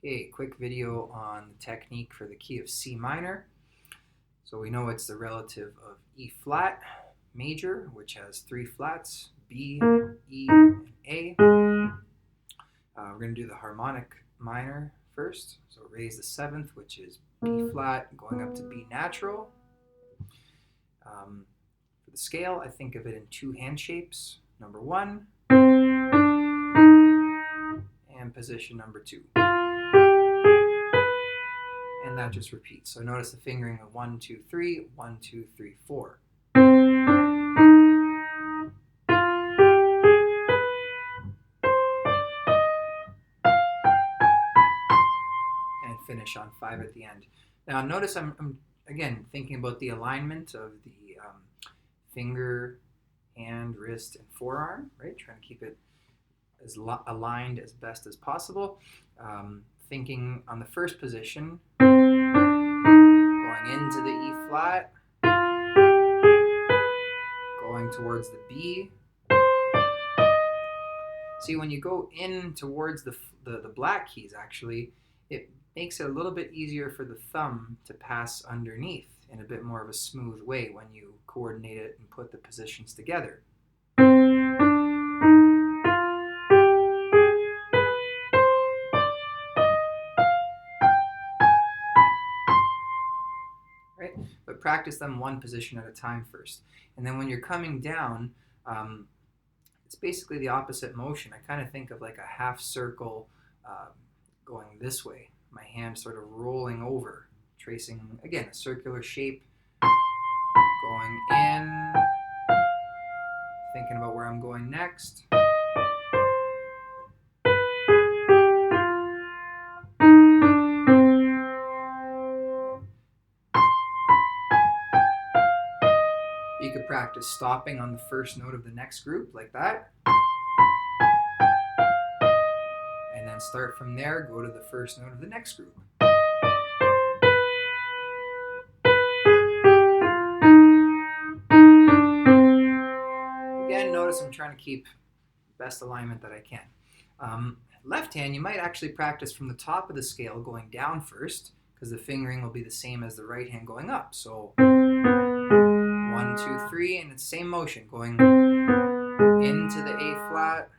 Okay, quick video on the technique for the key of C minor. So we know it's the relative of E flat major, which has three flats, B, E, and A. We're going to do the harmonic minor first. So raise the seventh, which is B flat, going up to B natural. For the scale, I think of it in two hand shapes. Number one, and position number two. And that just repeats. So notice the fingering of 1, 2, 3, 1, 2, 3, 4. And finish on 5 at the end. Now notice I'm again thinking about the alignment of the finger, hand, wrist, and forearm, right? Trying to keep it as aligned as best as possible. Thinking on the first position, going into the E flat, going towards the B. See, when you go in towards the black keys, actually, it makes it a little bit easier for the thumb to pass underneath in a bit more of a smooth way when you coordinate it and put the positions together. Right? But practice them one position at a time first. And then when you're coming down, it's basically the opposite motion. I kind of think of like a half circle going this way. My hand sort of rolling over, tracing, again, a circular shape, going in, thinking about where I'm going next. You could practice stopping on the first note of the next group, like that. And then start from there, go to the first note of the next group. Again, notice I'm trying to keep the best alignment that I can. Left hand, you might actually practice from the top of the scale going down first, because the fingering will be the same as the right hand going up. So 1, 2, 3, and it's same motion, going into the A flat,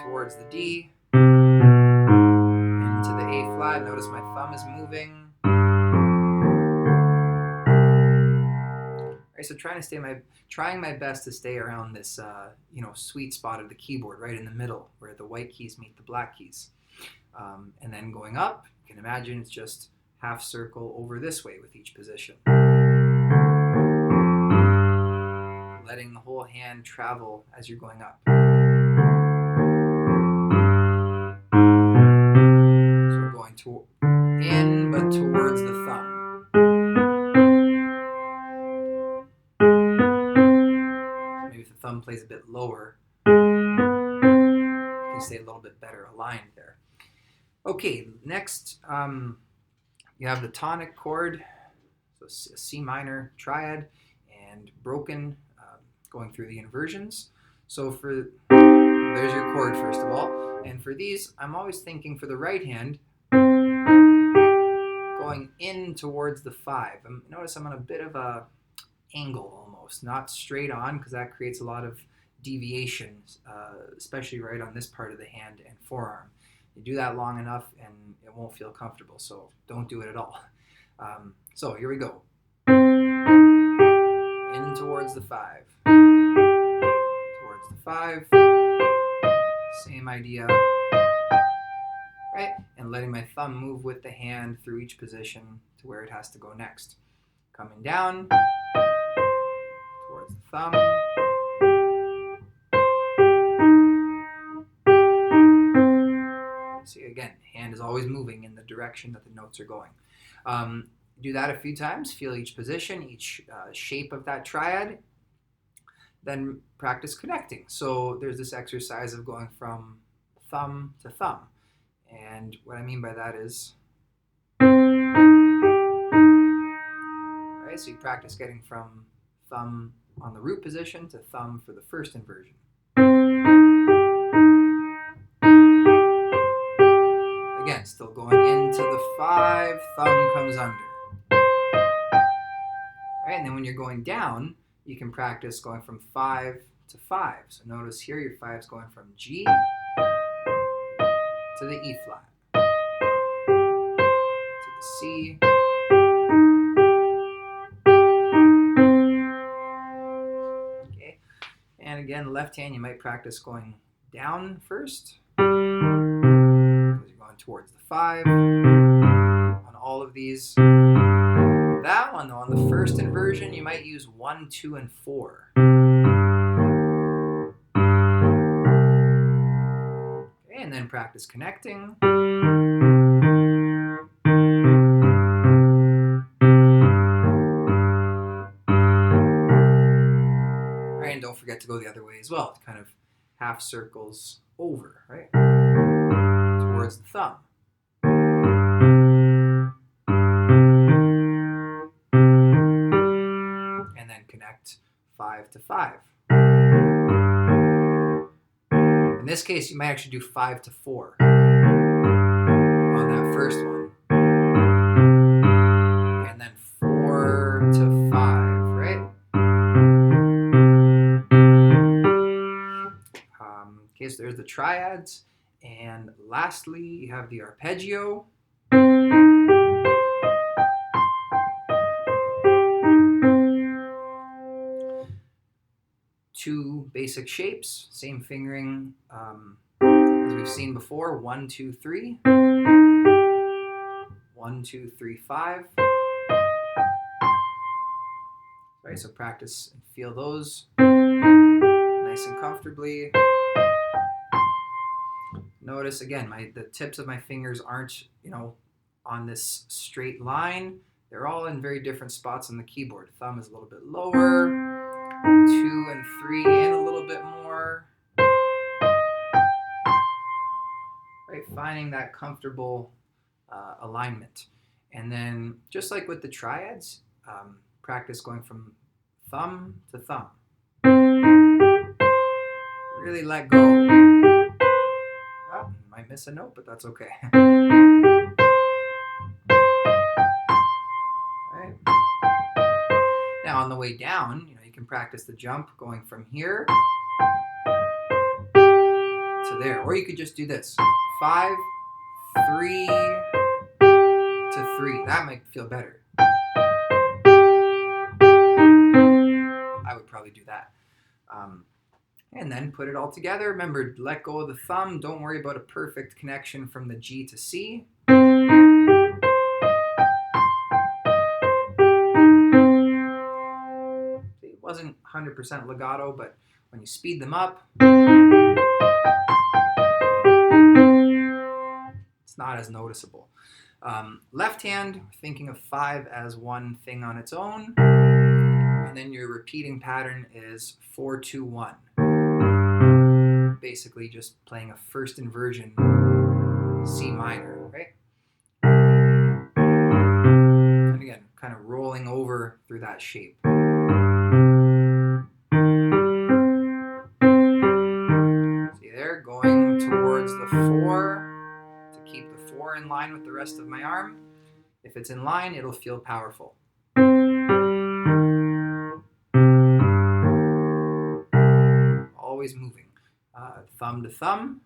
towards the D, into the A flat. Notice my thumb is moving. Right, so trying my best to stay around this sweet spot of the keyboard, right in the middle, where the white keys meet the black keys. And then going up, you can imagine it's just half circle over this way with each position. Letting the whole hand travel as you're going up. So we're going in, but towards the thumb. Maybe if the thumb plays a bit lower, you can stay a little bit better aligned there. Okay, next you have the tonic chord, so a C minor triad, and broken, going through the inversions. So there's your chord first of all, and for these I'm always thinking for the right hand going in towards the 5. Notice I'm on a bit of a angle almost, not straight on, because that creates a lot of deviation, especially right on this part of the hand and forearm. You do that long enough and it won't feel comfortable, so don't do it at all. So here we go. In towards the 5. Towards the 5. Same idea. Right? And letting my thumb move with the hand through each position to where it has to go next. Coming down towards the thumb. See, again, hand is always moving in the direction that the notes are going. Do that a few times. Feel each position, each shape of that triad. Then practice connecting. So there's this exercise of going from thumb to thumb. And what I mean by that is, right, so you practice getting from thumb on the root position to thumb for the first inversion. 5, thumb comes under. Right, and then when you're going down, you can practice going from 5 to 5. So notice here your 5 is going from G to the E flat, to the C, okay. And again, left hand, you might practice going down first, because you're going towards the 5 on all of these. That one, though, on the first inversion, you might use 1, 2, and 4. Okay, and then practice connecting. Right, and don't forget to go the other way as well. It's kind of half circles over, right? Towards the thumb. And then connect 5 to 5. In this case, you might actually do 5 to 4 on that first one. And then 4 to 5, right? Okay, so there's the triads. And lastly, you have the arpeggio. Two basic shapes, same fingering as we've seen before. 1, 2, 3. 1, 2, 3, 5. Right, so practice and feel those nice and comfortably. Notice again, the tips of my fingers aren't, on this straight line. They're all in very different spots on the keyboard. Thumb is a little bit lower, 2 and 3 in a little bit more. Right, finding that comfortable alignment. And then just like with the triads, practice going from thumb to thumb. Really let go. Oh, might miss a note, but that's okay. Right. Now on the way down, you can practice the jump going from here to there. Or you could just do this. 5, 3 to 3. That might feel better. I would probably do that. And then put it all together. Remember, let go of the thumb. Don't worry about a perfect connection from the G to C. It wasn't 100% legato, but when you speed them up, it's not as noticeable. Left hand, thinking of 5 as one thing on its own. And then your repeating pattern is 4, 2, 1. Basically just playing a first inversion C minor, right? And again, kind of rolling over through that shape. See there, going towards the 4 to keep the 4 in line with the rest of my arm. If it's in line, it'll feel powerful. Always moving. Thumb to thumb.